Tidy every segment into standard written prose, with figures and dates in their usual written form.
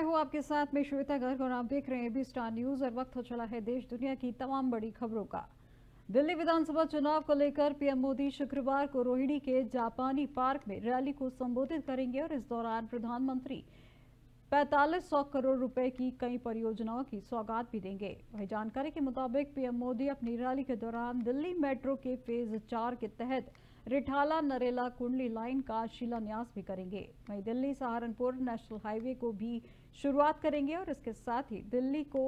मैं हूं आपके साथ में श्वेता गर्ग और आप देख रहे हैं एबी स्टार न्यूज और वक्त हो चला है देश दुनिया की तमाम बड़ी खबरों का। दिल्ली विधानसभा चुनाव को लेकर पीएम मोदी शुक्रवार को रोहिणी के जापानी पार्क में रैली को संबोधित करेंगे और इस दौरान प्रधानमंत्री 4500 करोड़ रुपए की कई परियोजनाओं की सौगात भी देंगे। वही जानकारी के मुताबिक पीएम मोदी अपनी रैली के दौरान दिल्ली मेट्रो के फेज 4 के तहत रिठाला नरेला कुंडली लाइन का शिलान्यास भी करेंगे। वहीं दिल्ली सहारनपुर नेशनल हाईवे को भी शुरुआत करेंगे और इसके साथ ही दिल्ली को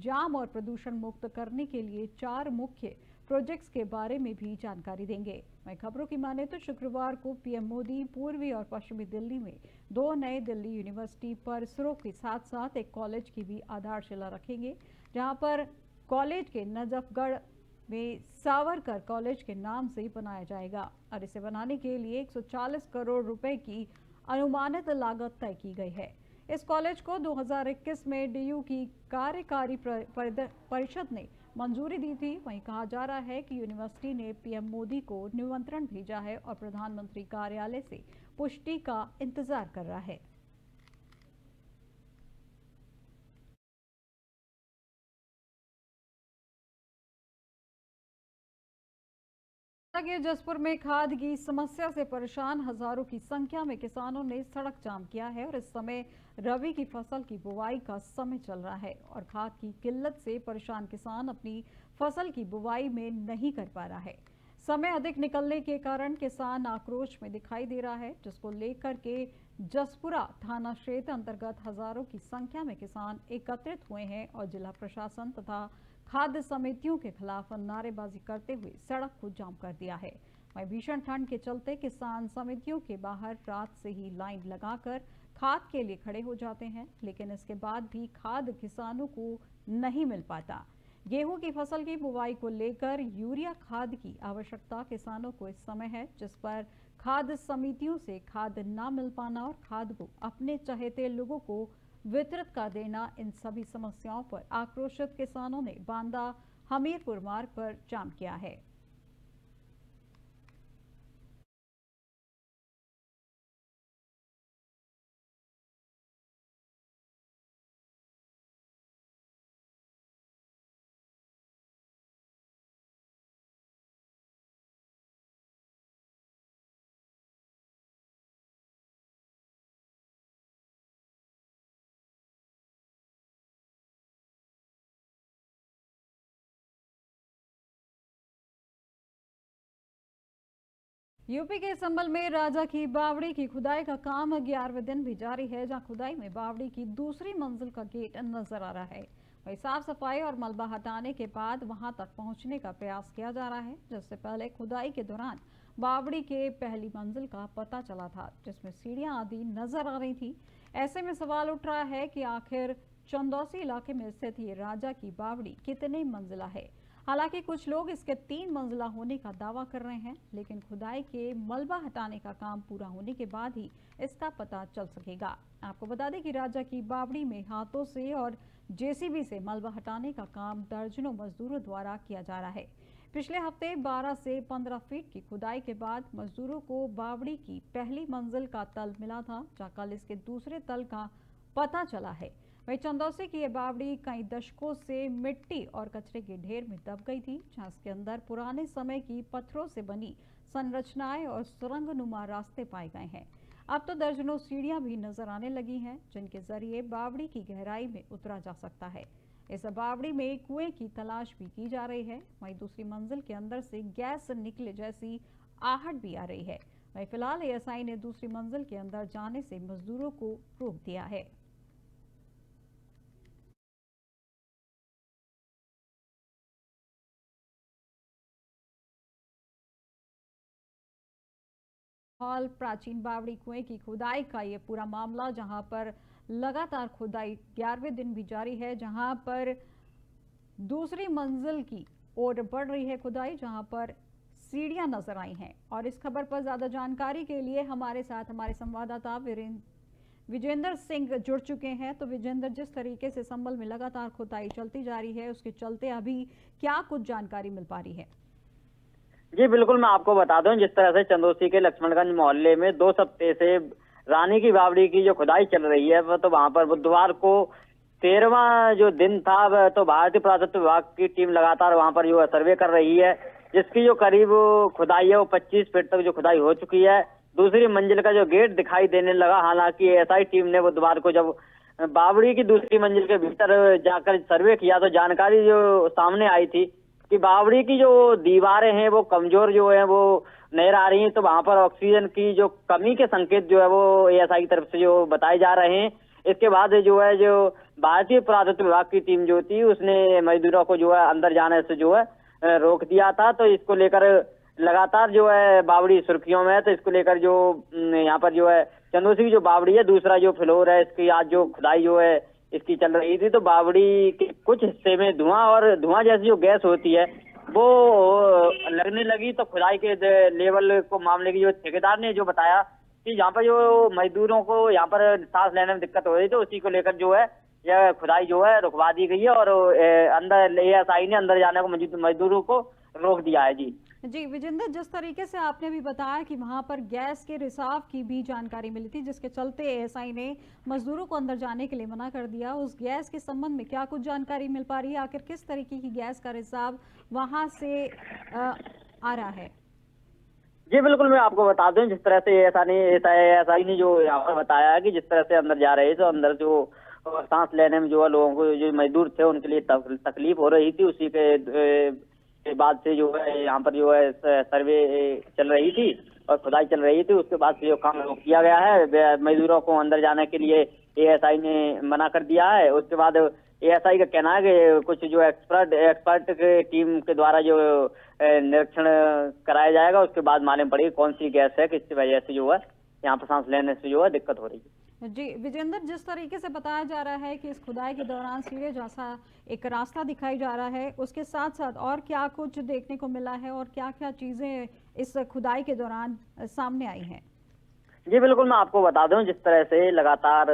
जाम और प्रदूषण मुक्त करने के लिए 4 मुख्य प्रोजेक्ट्स के बारे में भी जानकारी देंगे। वहीं खबरों की माने तो शुक्रवार को पीएम मोदी पूर्वी और पश्चिमी दिल्ली में 2 नए दिल्ली यूनिवर्सिटी परिसरों के साथ साथ एक कॉलेज की भी आधारशिला रखेंगे, जहां पर कॉलेज के नजफगढ़ में सावरकर कॉलेज के नाम से ही बनाया जाएगा और इसे बनाने के लिए 140 करोड़ रुपए की अनुमानित लागत तय की गई है। इस कॉलेज को 2021 में डीयू की कार्यकारी परिषद ने मंजूरी दी थी। वहीं कहा जा रहा है कि यूनिवर्सिटी ने पीएम मोदी को निमंत्रण भेजा है और प्रधानमंत्री कार्यालय से पुष्टि का इंतजार कर रहा है। जसपुर में खाद की समस्या से परेशान हजारों की संख्या में किसानों ने सड़क जाम किया है और इस समय रबी की फसल की बुवाई का समय चल रहा है और खाद की किल्लत से परेशान किसान अपनी फसल की बुवाई में नहीं कर पा रहा है। समय अधिक निकलने के कारण किसान आक्रोश में दिखाई दे रहा है, जिसको लेकर के जसपुरा थाना क्षेत्र अंतर्गत हजारों की संख्या में किसान एकत्रित हुए हैं और जिला प्रशासन तथा खाद्य समितियों के खिलाफ नारेबाजी करते हुए सड़क को जाम कर दिया है। वहीं भीषण ठंड के चलते किसान समितियों के बाहर रात से ही लाइन लगाकर खाद के लिए खड़े हो जाते हैं, लेकिन इसके बाद भी खाद किसानों को नहीं मिल पाता। गेहूं की फसल की बुवाई को लेकर यूरिया खाद की आवश्यकता किसानों को इस समय है, जिस पर खाद्य समितियों से खाद न मिल पाना और खाद को अपने चहेते लोगों को वितरित कर देना, इन सभी समस्याओं पर आक्रोशित किसानों ने बांदा हमीरपुर मार्ग पर जाम किया है। यूपी के संभल में राजा की बावड़ी की खुदाई का काम 11वें दिन भी जारी है, जहां खुदाई में बावड़ी की दूसरी मंजिल का गेट नजर आ रहा है। वहीं साफ सफाई और मलबा हटाने के बाद वहां तक पहुंचने का प्रयास किया जा रहा है, जिससे पहले खुदाई के दौरान बावड़ी के पहली मंजिल का पता चला था, जिसमें सीढ़ियां आदि नजर आ रही थी। ऐसे में सवाल उठ रहा है कि आखिर चंदौसी इलाके में स्थित ये राजा की बावड़ी कितने मंजिला है। हालांकि कुछ लोग इसके 3 मंजिला होने का दावा कर रहे हैं, लेकिन खुदाई के मलबा हटाने का काम पूरा होने के बाद ही इसका पता चल सकेगा। आपको बता दें कि राजा की बावड़ी में हाथों से और जेसीबी से मलबा हटाने का काम दर्जनों मजदूरों द्वारा किया जा रहा है। पिछले हफ्ते 12 से 15 फीट की खुदाई के बाद मजदूरों को बावड़ी की पहली मंजिल का तल मिला था, जहां कल इसके दूसरे तल का पता चला है। वहीं चंदौसी की यह बावड़ी कई दशकों से मिट्टी और कचरे के ढेर में दब गई थी, जहां इसके अंदर पुराने समय की पत्थरों से बनी संरचनाएं और सुरंगनुमा रास्ते पाए गए हैं। अब तो दर्जनों सीढ़ियां भी नजर आने लगी हैं, जिनके जरिए बावड़ी की गहराई में उतरा जा सकता है। इस बावड़ी में कुएं की तलाश भी की जा रही है। वहीं दूसरी मंजिल के अंदर से गैस निकले जैसी आहट भी आ रही है। वहीं फिलहाल एएसआई ने दूसरी मंजिल के अंदर जाने से मजदूरों को रोक दिया है। हॉल प्राचीन बावड़ी कुएं की खुदाई का ये पूरा मामला, जहां पर लगातार खुदाई 11वें दिन भी जारी है, जहां पर दूसरी मंजिल की ओर बढ़ रही है खुदाई, जहां पर सीढ़ियां नजर आई हैं। और इस खबर पर ज्यादा जानकारी के लिए हमारे साथ हमारे संवाददाता विजेंद्र सिंह जुड़ चुके हैं। तो विजेंद्र, जिस तरीके से संभल में लगातार खुदाई चलती जा रही है, उसके चलते अभी क्या कुछ जानकारी मिल पा रही है? जी बिल्कुल, मैं आपको बता दूं, जिस तरह से चंदौसी के लक्ष्मणगंज मोहल्ले में 2 हफ्ते से रानी की बावड़ी की जो खुदाई चल रही है वो तो वहां पर बुधवार को 13वां जो दिन था, तो भारतीय पुरातत्व विभाग की टीम लगातार वहां पर जो सर्वे कर रही है, जिसकी जो करीब खुदाई है वो 25 फीट तक जो खुदाई हो चुकी है। दूसरी मंजिल का जो गेट दिखाई देने लगा, हालांकि एएसआई टीम ने बुधवार को जब बावड़ी की दूसरी मंजिल के भीतर जाकर सर्वे किया तो जानकारी जो सामने आई थी कि बावड़ी की जो दीवारें हैं वो कमजोर जो है वो नजर आ रही हैं, तो वहां पर ऑक्सीजन की जो कमी के संकेत जो है वो एएसआई की तरफ से जो बताए जा रहे हैं। इसके बाद जो है जो भारतीय पुरातत्व विभाग की टीम जो थी उसने मजदूरों को जो है अंदर जाने से जो है रोक दिया था। तो इसको लेकर लगातार जो है बावड़ी सुर्खियों में है। तो इसको लेकर जो यहाँ पर जो है चंदोसी की जो बावड़ी है, दूसरा जो फ्लोर है, इसकी आज जो खुदाई जो है इसकी चल रही थी, तो बावड़ी के कुछ हिस्से में धुआं जैसी जो गैस होती है वो लगने लगी। तो खुदाई के लेवल को मामले की जो ठेकेदार ने जो बताया कि यहाँ पर जो मजदूरों को यहाँ पर सांस लेने में दिक्कत हो रही, तो उसी को लेकर जो है यह खुदाई जो है रुकवा दी गई है और अंदर एएसआई ने अंदर जाने को मजदूरों को रोक दिया है। जी विजेंद्र, जिस तरीके से आपने भी बताया कि वहां पर गैस के रिसाव की भी जानकारी मिली थी, जिसके चलते एएसआई ने मजदूरों को अंदर जाने के लिए मना कर दिया, उस गैस के संबंध में क्या कुछ जानकारी मिल पा रही है? आखिर किस तरीके की गैस का रिसाव वहां से आ रहा है? जी बिल्कुल, मैं आपको बता दूं, जिस तरह से एएसआई ने जो यहाँ पर बताया है कि जिस तरह से अंदर जा रहे थे, तो अंदर जो सांस लेने में जो है लोगों को, जो मजदूर थे उनके लिए तकलीफ हो रही थी। उसी के बाद से जो है यहाँ पर जो है सर्वे चल रही थी और खुदाई चल रही थी। उसके बाद से जो काम रोक दिया गया है, मजदूरों को अंदर जाने के लिए एएसआई ने मना कर दिया है। उसके बाद एएसआई का कहना है कि कुछ जो एक्सपर्ट के टीम के द्वारा जो निरीक्षण कराया जाएगा, उसके बाद मालूम पड़ेगी कौन सी गैस है, किस वजह से जो है यहाँ पर सांस लेने से जो है दिक्कत हो रही है। जी विजेंद्र, जिस तरीके से बताया जा रहा है कि इस खुदाई के दौरान सीढ़े जैसा एक रास्ता दिखाई जा रहा है, उसके साथ साथ और क्या कुछ देखने को मिला है और क्या क्या चीजें इस खुदाई के दौरान सामने आई हैं? जी बिल्कुल, मैं आपको बता दूं, जिस तरह से लगातार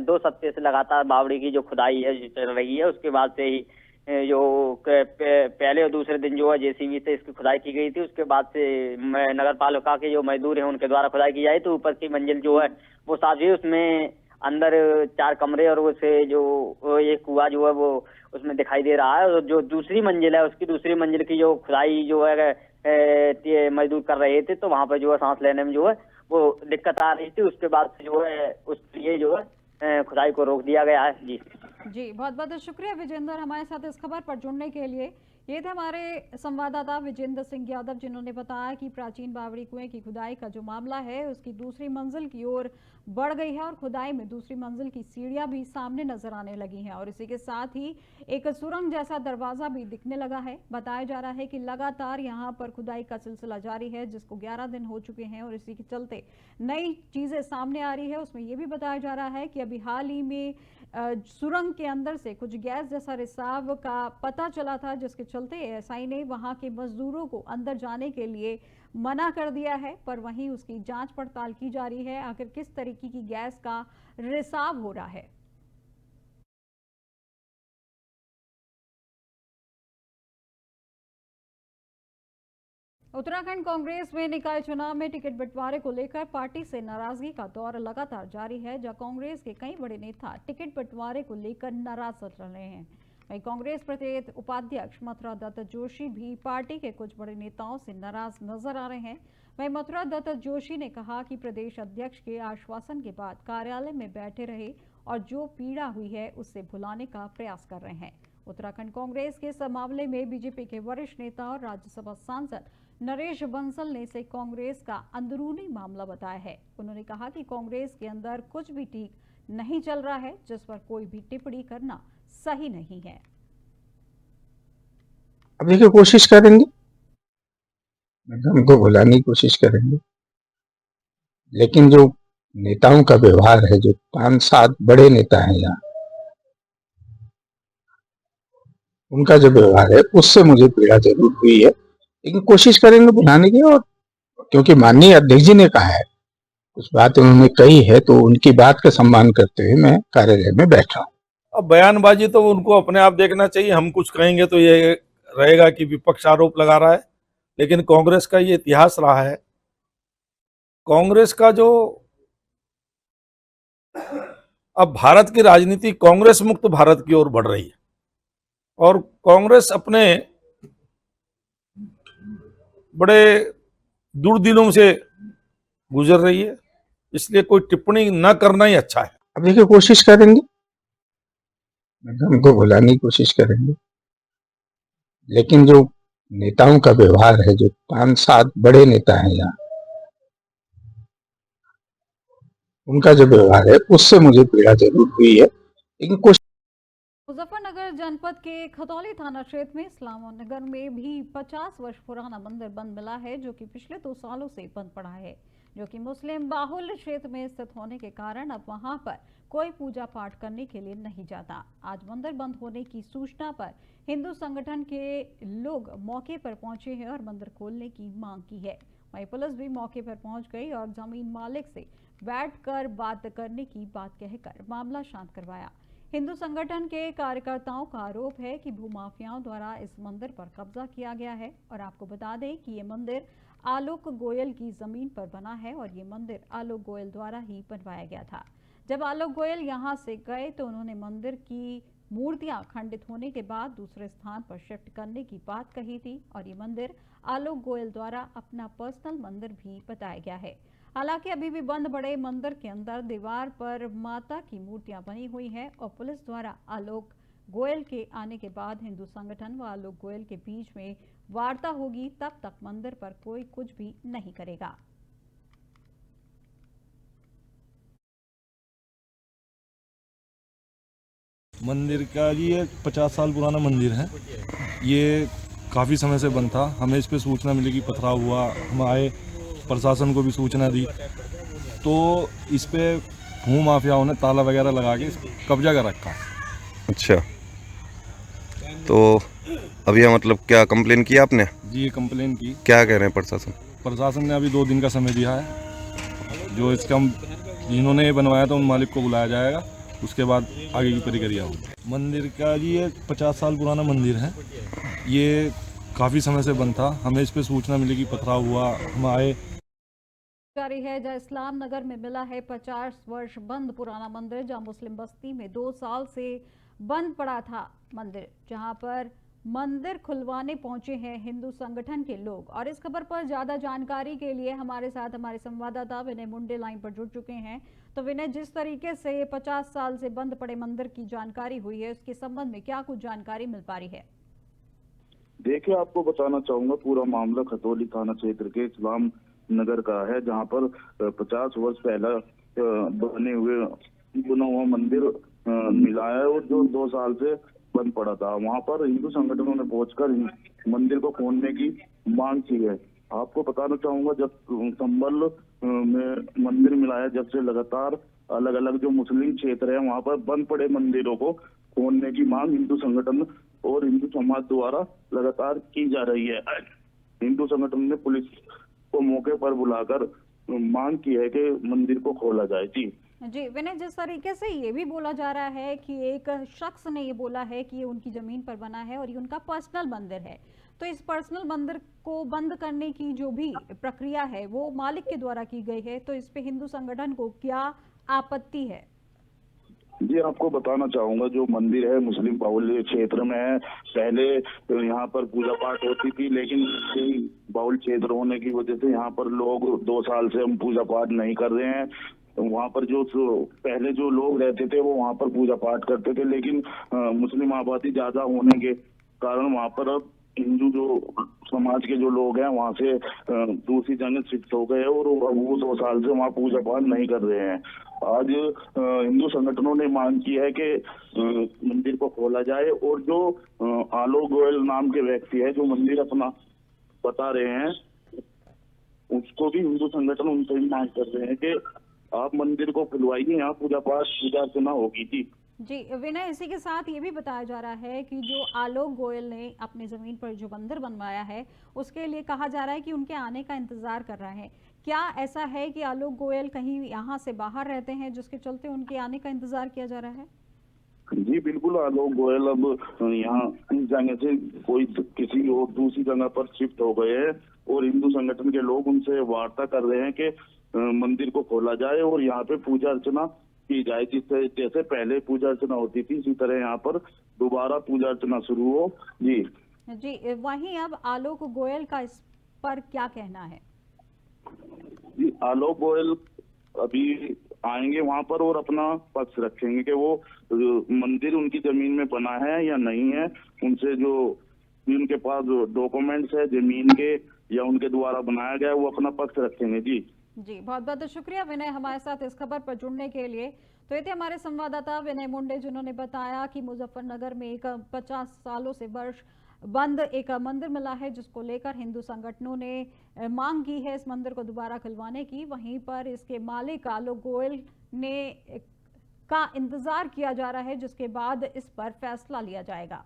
2 सप्ताह से लगातार बावड़ी की जो खुदाई है चल रही है, उसके बाद से ही जो पहले और दूसरे दिन जो है जेसीबी से इसकी खुदाई की गई थी। उसके बाद से नगर पालिका के जो मजदूर हैं उनके द्वारा खुदाई की जाए, तो ऊपर की मंजिल जो है वो साफ है, उसमें अंदर 4 कमरे और उसे जो ये कुआं जो है वो उसमें दिखाई दे रहा है। और जो दूसरी मंजिल है, उसकी दूसरी मंजिल की जो खुदाई जो है मजदूर कर रहे थे, तो वहां पर जो है सांस लेने में जो है वो दिक्कत आ रही थी। उसके बाद से जो है उसके लिए जो है खुदाई को रोक दिया गया है। जी बहुत बहुत शुक्रिया विजेंद्र, हमारे साथ इस खबर पर जुड़ने के लिए। ये थे हमारे संवाददाता विजेंद्र सिंह यादव, जिन्होंने बताया कि प्राचीन बावड़ी कुएं की खुदाई का जो मामला है उसकी दूसरी मंजिल की ओर बढ़ गई है और खुदाई में दूसरी मंजिल की सीढ़ियां भी सामने नजर आने लगी हैं और इसी के साथ ही एक सुरंग जैसा दरवाजा भी दिखने लगा है। बताया जा रहा है कि लगातार यहाँ पर खुदाई का सिलसिला जारी है, जिसको 11 दिन हो चुके हैं और इसी के चलते नई चीजें सामने आ रही है। उसमें यह भी बताया जा रहा है कि अभी हाल ही में सुरंग के अंदर से कुछ गैस जैसा रिसाव का पता चला था, जिसके चलते एएसआई ने वहां के मजदूरों को अंदर जाने के लिए मना कर दिया है। पर वहीं उसकी जांच पड़ताल की जा रही है, आखिर किस तरीके की गैस का रिसाव हो रहा है। उत्तराखंड कांग्रेस में निकाय चुनाव में टिकट बंटवारे को लेकर पार्टी से नाराजगी का दौर लगातार जारी है, जहां कांग्रेस के कई बड़े नेता टिकट बंटवारे को लेकर नाराज चल रहे हैं। वहीं कांग्रेस प्रदेश उपाध्यक्ष मथुरा दत्त जोशी भी पार्टी के कुछ बड़े नेताओं से नाराज नजर आ रहे हैं। वहीं मथुरा दत्त जोशी ने कहा कि प्रदेश अध्यक्ष के आश्वासन के बाद कार्यालय में बैठे रहे और जो पीड़ा हुई है उससे भुलाने का प्रयास कर रहे हैं। उत्तराखंड कांग्रेस के इस मामले में बीजेपी के वरिष्ठ नेता और राज्यसभा सांसद नरेश बंसल ने इसे कांग्रेस का अंदरूनी मामला बताया है। उन्होंने कहा कि कांग्रेस के अंदर कुछ भी ठीक नहीं चल रहा है, जिस पर कोई भी टिप्पणी करना सही नहीं है। अब देखिए, कोशिश करेंगे, हमको भुलाने की कोशिश करेंगे, लेकिन जो नेताओं का व्यवहार है, जो 5-7 बड़े नेता हैं यहाँ, उनका जो व्यवहार है उससे मुझे पीड़ा जरूर हुई है, लेकिन कोशिश करेंगे बुलाने की। और क्योंकि माननीय अध्यक्ष जी ने कहा है, कुछ बात उन्होंने कही है, तो उनकी बात का सम्मान करते हुए मैं कार्यालय में बैठा हूँ। अब बयानबाजी तो उनको अपने आप देखना चाहिए, हम कुछ कहेंगे तो ये रहेगा कि विपक्ष आरोप लगा रहा है, लेकिन कांग्रेस का ये इतिहास रहा है। कांग्रेस का जो अब भारत की राजनीति कांग्रेस मुक्त भारत की ओर बढ़ रही है और कांग्रेस अपने बड़े दुर्दिनों से गुजर रही है, इसलिए कोई टिप्पणी न करना ही अच्छा है। अब देखिए, कोशिश करेंगे, उनको भुलाने की कोशिश करेंगे, लेकिन जो नेताओं का व्यवहार है, जो 5-7 बड़े नेता हैं यहाँ, उनका जो व्यवहार है उससे मुझे पीड़ा जरूर हुई है, लेकिन कोशिश। मुजफ्फरनगर जनपद के खतौली थाना क्षेत्र में इस्लाम नगर में भी 50 वर्ष पुराना मंदिर बंद मिला है, जो कि पिछले 2 सालों से बंद पड़ा है, जो कि मुस्लिम बाहुल्य क्षेत्र में स्थित होने के कारण अब वहां पर कोई पूजा पाठ करने के लिए नहीं जाता। आज मंदिर बंद होने की सूचना पर हिंदू संगठन के लोग मौके पर पहुंचे हैं और मंदिर खोलने की मांग की है। वहीं पुलिस भी मौके पर पहुंच गई और जमीन मालिक से बैठकर बात करने की बात कहकर मामला शांत करवाया। हिंदू संगठन के कार्यकर्ताओं का आरोप है कि भूमाफियाओं द्वारा इस मंदिर पर कब्जा किया गया है और आपको बता दें कि ये मंदिर आलोक गोयल की जमीन पर बना है और ये मंदिर आलोक गोयल द्वारा ही बनवाया गया था। जब आलोक गोयल यहां से गए तो उन्होंने मंदिर की मूर्तियां खंडित होने के बाद दूसरे स्थान पर शिफ्ट करने की बात कही थी और ये मंदिर आलोक गोयल द्वारा अपना पर्सनल मंदिर भी बताया गया है। हालांकि अभी भी बंद पड़े मंदिर के अंदर दीवार पर माता की मूर्तियां बनी हुई हैं और पुलिस द्वारा आलोक गोयल के आने के बाद हिंदू संगठन व आलोक गोयल के बीच में वार्ता होगी, तब तक मंदिर पर कोई कुछ भी नहीं करेगा। मंदिर का जी ये 50 साल पुराना मंदिर है। ये काफ़ी समय से बंद था। हमें इस पे सूचना मिली कि पथराव हुआ, हम आए, प्रशासन को भी सूचना दी, तो इस पे भू माफियाओं ने ताला वगैरह लगा के कब्जा कर रखा। अच्छा, तो अभी मतलब क्या कंप्लेन किया आपने? जी ये कंप्लेन की। क्या कह रहे हैं प्रशासन? प्रशासन ने अभी 2 दिन का समय दिया है। जो इसका जिन्होंने ये बनवाया था उन मालिक को बुलाया जाएगा, उसके बाद आगे की प्रक्रिया होगी। मंदिर का जी ये 50 साल पुराना मंदिर है। ये काफ़ी समय से बंद था। हमें इस पे सूचना मिली कि पथराव हुआ, हम आए। जारी है जहां इस्लाम नगर में मिला है 50 वर्ष बंद पुराना मंदिर, जहां मुस्लिम बस्ती में 2 साल से बंद पड़ा था मंदिर, जहां पर मंदिर खुलवाने पहुंचे हैं हिंदू संगठन के लोग। और इस खबर पर ज्यादा जानकारी के लिए हमारे साथ हमारे संवाददाता विनय मुंडे लाइन पर जुड़ चुके हैं। तो विनय, जिस तरीके से 50 साल से बंद पड़े मंदिर की जानकारी हुई है, उसके संबंध में क्या कुछ जानकारी मिल पा रही है? देखिए, आपको बताना चाहूंगा, पूरा मामला खतौली थाना क्षेत्र के इस्लाम नगर का है, जहां पर 50 वर्ष पहले बना हुआ मंदिर मिला है और जो 2 साल से बंद पड़ा था। वहां पर हिंदू संगठनों ने पहुंचकर मंदिर को खोलने की मांग की है। आपको बताना चाहूंगा, जब संभल में मंदिर मिला है, जब से लगातार अलग अलग जो मुस्लिम क्षेत्र है वहां पर बंद पड़े मंदिरों को खोलने की मांग हिंदू संगठन और हिंदू समाज द्वारा लगातार की जा रही है। हिंदू संगठन ने पुलिस को मौके पर बुलाकर मांग की है कि मंदिर को खोला जाए। जी विनय, जिस तरीके से ये भी बोला जा रहा है कि एक शख्स ने ये बोला है कि ये उनकी जमीन पर बना है और ये उनका पर्सनल मंदिर है, तो इस पर्सनल मंदिर को बंद करने की जो भी प्रक्रिया है वो मालिक के द्वारा की गई है, तो इस पे हिंदू संगठन को क्या आपत्ति है? जी, आपको बताना चाहूंगा, जो मंदिर है मुस्लिम बाहुल्य क्षेत्र में है। पहले यहाँ पर पूजा पाठ होती थी, लेकिन बाहुल्य क्षेत्र होने की वजह से यहाँ पर लोग 2 साल से हम पूजा पाठ नहीं कर रहे हैं। वहाँ पर जो पहले जो लोग रहते थे वो वहाँ पर पूजा पाठ करते थे, लेकिन मुस्लिम आबादी ज्यादा होने के कारण वहाँ पर अब हिंदू जो समाज के जो लोग हैं वहाँ से दूसरी जगह शिफ्ट हो गए और वो 2 साल से वहाँ पूजा पाठ नहीं कर रहे हैं। आज हिंदू संगठनों ने मांग की है कि मंदिर को खोला जाए और जो आलोक गोयल नाम के व्यक्ति है जो मंदिर अपना बता रहे हैं, उसको भी हिंदू संगठन उनसे ही मांग कर रहे हैं कि आप मंदिर को खुलवाइए, यहाँ पूजा पाठ पूजा अर्चना होगी। जी विनय, इसी के साथ ये भी बताया जा रहा है कि जो आलोक गोयल ने अपनी जमीन पर जो मंदिर बनवाया है उसके लिए कहा जा रहा है कि उनके आने का इंतजार कर रहे हैं। क्या ऐसा है कि आलोक गोयल कहीं यहाँ से बाहर रहते हैं जिसके चलते उनके आने का इंतजार किया जा रहा है? जी बिल्कुल, आलोक गोयल अब यहाँ इस जगह से कोई किसी और दूसरी जगह पर शिफ्ट हो गए हैं और हिंदू संगठन के लोग उनसे वार्ता कर रहे हैं कि मंदिर को खोला जाए और यहाँ पे पूजा अर्चना की जाए, जिससे जैसे पहले पूजा अर्चना होती थी इसी तरह यहाँ पर दोबारा पूजा अर्चना शुरू हो। जी जी, वहीं अब आलोक गोयल का इस पर क्या कहना है? जी, आलोक गोयल अभी आएंगे वहां पर और अपना पक्ष रखेंगे कि वो मंदिर उनकी जमीन में बना है या नहीं है। उनसे जो उनके पास जो डॉक्यूमेंट्स है जमीन के या उनके द्वारा बनाया गया है, वो अपना पक्ष रखेंगे। जी जी, बहुत बहुत शुक्रिया विनय हमारे साथ इस खबर पर जुड़ने के लिए। तो ये थे हमारे संवाददाता विनय मुंडे, जिन्होंने बताया कि मुजफ्फरनगर में एक 50 सालों से वर्ष बंद एक मंदिर मिला है, जिसको लेकर हिंदू संगठनों ने मांग की है इस मंदिर को दोबारा खुलवाने की। वहीं पर इसके मालिक आलोक गोयल ने का इंतजार किया जा रहा है, जिसके बाद इस पर फैसला लिया जाएगा।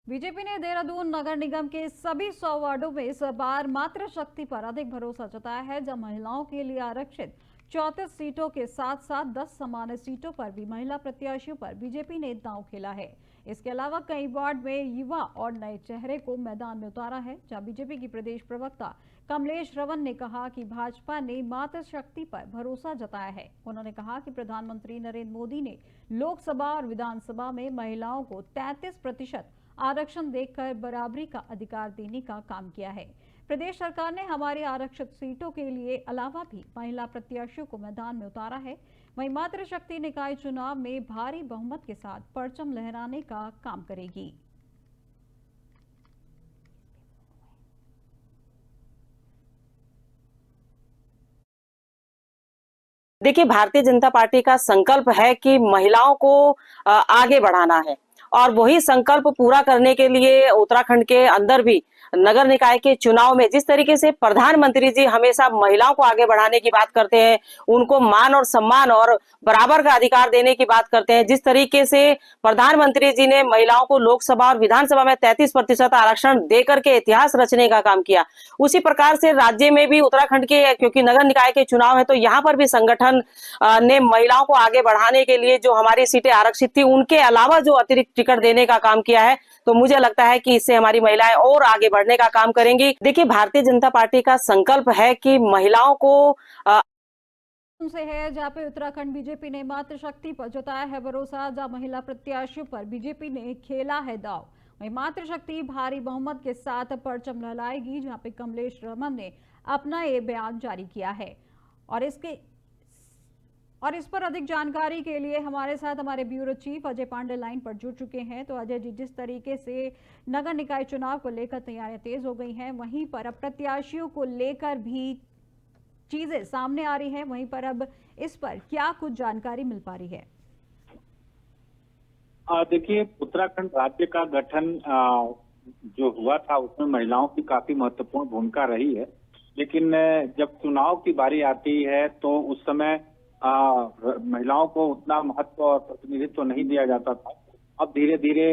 बीजेपी ने देहरादून नगर निगम के सभी 100 वार्डों में इस बार मातृशक्ति पर अधिक भरोसा जताया है, जब महिलाओं के लिए आरक्षित 34 सीटों के साथ साथ 10 सामान्य सीटों पर भी महिला प्रत्याशियों पर बीजेपी ने दांव खेला है। इसके अलावा कई वार्ड में युवा और नए चेहरे को मैदान में उतारा है, जहां बीजेपी की प्रदेश प्रवक्ता कमलेश रवन ने कहा कि भाजपा ने मातृशक्ति पर भरोसा जताया है। उन्होंने कहा कि प्रधानमंत्री नरेंद्र मोदी ने लोकसभा और विधानसभा में महिलाओं को 33% आरक्षण देकर बराबरी का अधिकार देने का काम किया है। प्रदेश सरकार ने हमारी आरक्षित सीटों के लिए अलावा भी महिला प्रत्याशियों को मैदान में उतारा है। वहीं मातृशक्ति निकाय चुनाव में भारी बहुमत के साथ परचम लहराने का काम करेगी। देखिए, भारतीय जनता पार्टी का संकल्प है कि महिलाओं को आगे बढ़ाना है, और वही संकल्प पूरा करने के लिए उत्तराखंड के अंदर भी नगर निकाय के चुनाव में जिस तरीके से प्रधानमंत्री जी हमेशा महिलाओं को आगे बढ़ाने की बात करते हैं, उनको मान और सम्मान और बराबर का अधिकार देने की बात करते हैं, जिस तरीके से प्रधानमंत्री जी ने महिलाओं को लोकसभा और विधानसभा में 33% आरक्षण देकर के इतिहास रचने का काम किया, उसी प्रकार से राज्य में भी उत्तराखंड के, क्योंकि नगर निकाय के चुनाव है, तो यहाँ पर भी संगठन ने महिलाओं को आगे बढ़ाने के लिए जो हमारी सीटें आरक्षित थी उनके अलावा जो अतिरिक्त टिकट देने का काम किया है, तो मुझे लगता है कि इससे हमारी महिलाएं और आगे बढ़ने का काम करेंगी। देखिए, भारतीय जनता पार्टी का संकल्प है कि महिलाओं को से है, जहाँ पे उत्तराखंड बीजेपी ने मातृशक्ति पर जताया है भरोसा, जहाँ महिला प्रत्याशियों पर बीजेपी ने खेला है दाव। वहीं मातृशक्ति भारी बहुमत के साथ परचम लहराएगी, जहाँ पे कमलेश रमन ने अपना ये बयान जारी किया है। और इस पर अधिक जानकारी के लिए हमारे साथ हमारे bureau chief Ajay Pandey line पर जुड़ चुके हैं। तो अजय जी, जिस तरीके से नगर निकाय चुनाव को लेकर तैयारियां तेज हो गई हैं, वहीं पर अब प्रत्याशियों को लेकर भी चीजें सामने आ रही हैं, वहीं पर अब इस पर क्या कुछ जानकारी मिल पा रही है? देखिए, उत्तराखंड राज्य का गठन जो हुआ था उसमें महिलाओं की काफी महत्वपूर्ण भूमिका रही है, लेकिन जब चुनाव की बारी आती है तो उस समय महिलाओं को उतना महत्व और प्रतिनिधित्व नहीं दिया जाता था। अब धीरे धीरे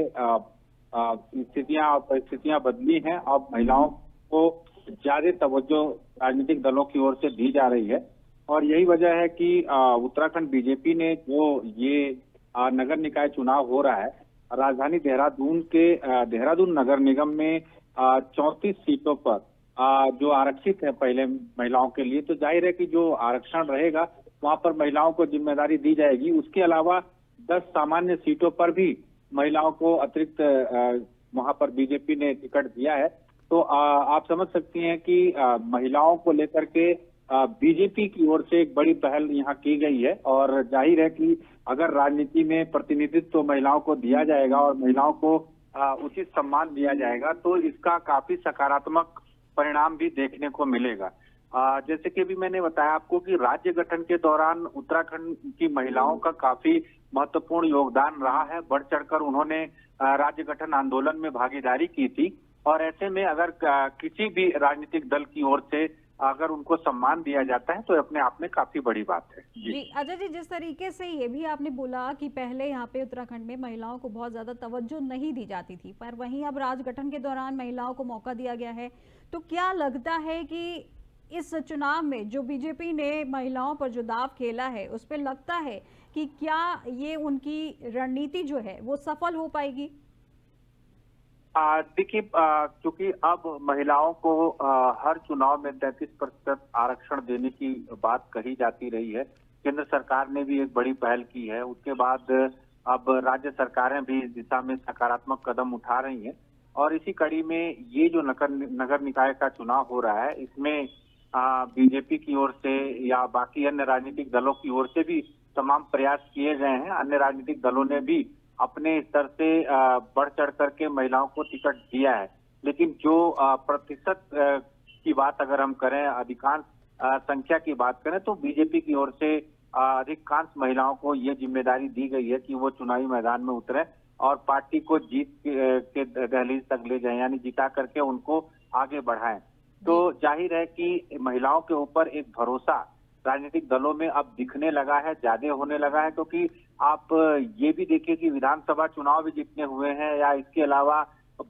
स्थितियां और परिस्थितियां बदली हैं। अब महिलाओं को ज्यादा तवज्जो राजनीतिक दलों की ओर से दी जा रही है, और यही वजह है कि उत्तराखंड बीजेपी ने जो ये नगर निकाय चुनाव हो रहा है, राजधानी देहरादून के देहरादून नगर निगम में 34 सीटों पर जो आरक्षित है पहले महिलाओं के लिए, तो जाहिर है कि जो आरक्षण रहेगा वहां पर महिलाओं को जिम्मेदारी दी जाएगी। उसके अलावा 10 सामान्य सीटों पर भी महिलाओं को अतिरिक्त वहां पर बीजेपी ने टिकट दिया है। तो आप समझ सकती हैं कि महिलाओं को लेकर के बीजेपी की ओर से एक बड़ी पहल यहाँ की गई है, और जाहिर है कि अगर राजनीति में प्रतिनिधित्व महिलाओं को दिया जाएगा और महिलाओं को उचित सम्मान दिया जाएगा तो इसका काफी सकारात्मक परिणाम भी देखने को मिलेगा। जैसे कि अभी मैंने बताया आपको कि राज्य गठन के दौरान उत्तराखंड की महिलाओं का काफी महत्वपूर्ण योगदान रहा है। बढ़ चढ़कर उन्होंने राज्य गठन आंदोलन में भागीदारी की थी, और ऐसे में अगर किसी भी राजनीतिक दल की ओर से अगर उनको सम्मान दिया जाता है तो अपने आप में काफी बड़ी बात है। जी अजय जी, जिस तरीके से ये भी आपने बोला कि पहले यहाँ पे उत्तराखंड में महिलाओं को बहुत ज्यादा तवज्जो नहीं दी जाती थी, पर वहीं अब राज गठन के दौरान महिलाओं को मौका दिया गया है, तो क्या लगता है कि इस चुनाव में जो बीजेपी ने महिलाओं पर जो दाव खेला है उस पर लगता है कि क्या ये उनकी रणनीति जो है वो सफल हो पाएगी? देखिए, क्योंकि अब महिलाओं को हर चुनाव में 33% आरक्षण देने की बात कही जाती रही है। केंद्र सरकार ने भी एक बड़ी पहल की है। उसके बाद अब राज्य सरकारें भी इस दिशा में सकारात्मक कदम उठा रही हैं और इसी कड़ी में ये जो नगर निकाय का चुनाव हो रहा है, इसमें बीजेपी की ओर से या बाकी अन्य राजनीतिक दलों की ओर से भी तमाम प्रयास किए गए हैं। अन्य राजनीतिक दलों ने भी अपने स्तर से बढ़ चढ़ करके महिलाओं को टिकट दिया है, लेकिन जो प्रतिशत की बात अगर हम करें, अधिकांश संख्या की बात करें, तो बीजेपी की ओर से अधिकांश महिलाओं को ये जिम्मेदारी दी गई है कि वो चुनावी मैदान में उतरे और पार्टी को जीत के दहलीज तक ले जाएं, यानी जिता करके उनको आगे बढ़ाएं। तो जाहिर है कि महिलाओं के ऊपर एक भरोसा राजनीतिक दलों में अब दिखने लगा है, ज्यादा होने लगा है, क्योंकि आप ये भी देखिए कि विधानसभा चुनाव भी जितने हुए हैं या इसके अलावा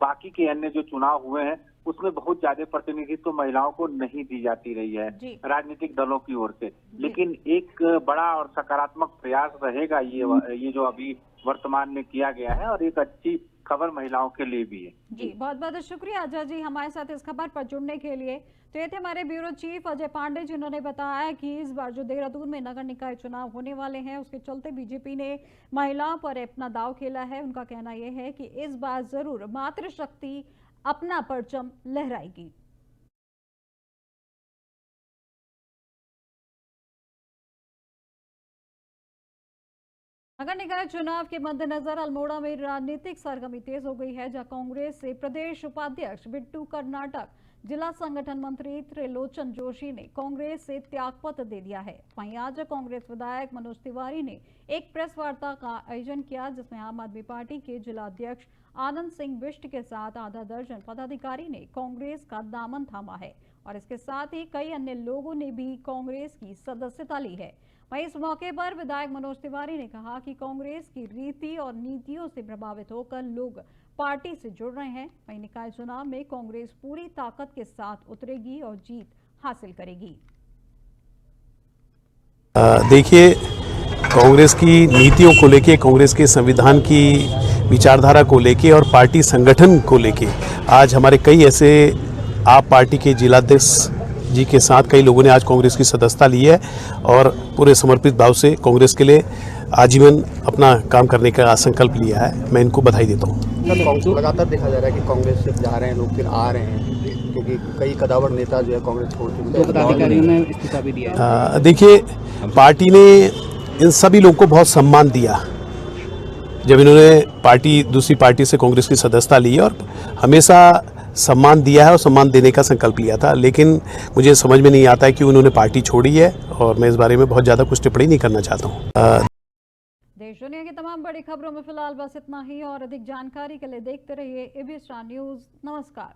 बाकी के अन्य जो चुनाव हुए हैं उसमें बहुत ज्यादा प्रतिनिधित्व महिलाओं को नहीं दी जाती रही है राजनीतिक दलों की ओर से। लेकिन एक बड़ा और सकारात्मक प्रयास रहेगा ये जो अभी वर्तमान में किया गया है और एक अच्छी खबर महिलाओं के लिए भी है। जी, बहुत बहुत शुक्रिया अजय जी हमारे साथ इस खबर पर जुड़ने के लिए। तो ये थे हमारे ब्यूरो चीफ अजय पांडे, जिन्होंने बताया कि इस बार जो देहरादून में नगर निकाय चुनाव होने वाले हैं उसके चलते बीजेपी ने महिलाओं पर अपना दाव खेला है। उनका कहना यह है कि इस बार जरूर मातृशक्ति अपना परचम लहराएगी। नगर निकाय चुनाव के मद्देनजर अल्मोड़ा में राजनीतिक सरगर्मी तेज हो गई है, जहां कांग्रेस से प्रदेश उपाध्यक्ष बिट्टू कर्नाटक, जिला संगठन मंत्री त्रिलोचन जोशी ने कांग्रेस से त्यागपत्र दे दिया है। वहीं आज कांग्रेस विधायक मनोज तिवारी ने एक प्रेस वार्ता का आयोजन किया, जिसमें आम आदमी पार्टी के जिला अध्यक्ष आनंद सिंह बिष्ट के साथ आधा दर्जन पदाधिकारी ने कांग्रेस का दामन थामा है और इसके साथ ही कई अन्य लोगों ने भी कांग्रेस की सदस्यता ली है। वहीं इस मौके पर विधायक मनोज तिवारी ने कहा कि कांग्रेस की रीति और नीतियों से प्रभावित होकर लोग पार्टी से जुड़ रहे हैं। वहीं निकाय चुनाव में कांग्रेस पूरी ताकत के साथ उतरेगी और जीत हासिल करेगी। देखिए, कांग्रेस की नीतियों को लेके, कांग्रेस के संविधान की विचारधारा को लेके और पार्टी संगठन को लेके आज हमारे कई ऐसे आप पार्टी के जिलाध्यक्ष जी के साथ कई लोगों ने आज कांग्रेस की सदस्यता ली है और पूरे समर्पित भाव से कांग्रेस के लिए आजीवन अपना काम करने का संकल्प लिया है। मैं इनको बधाई देता हूँ। लगातार देखा जा रहा है कि कांग्रेस से जा रहे हैं लोग, फिर आ रहे हैं, क्योंकि कई कदावर नेता जो है कांग्रेस छोड़ चुके हैं। पदाधिकारियों ने इस्तीफा भी दिया है। देखिए, पार्टी ने इन सभी लोगों को बहुत सम्मान दिया जब इन्होंने दूसरी पार्टी से कांग्रेस की सदस्यता ली और हमेशा सम्मान दिया है और सम्मान देने का संकल्प लिया था। लेकिन मुझे समझ में नहीं आता है कि उन्होंने पार्टी छोड़ी है और मैं इस बारे में बहुत ज़्यादा कुछ टिप्पणी नहीं करना चाहता हूँ। देश दुनिया की तमाम बड़ी खबरों में फिलहाल बस इतना ही और अधिक जानकारी के लिए देखते रहिए एबीएस न्यूज़। नमस्कार।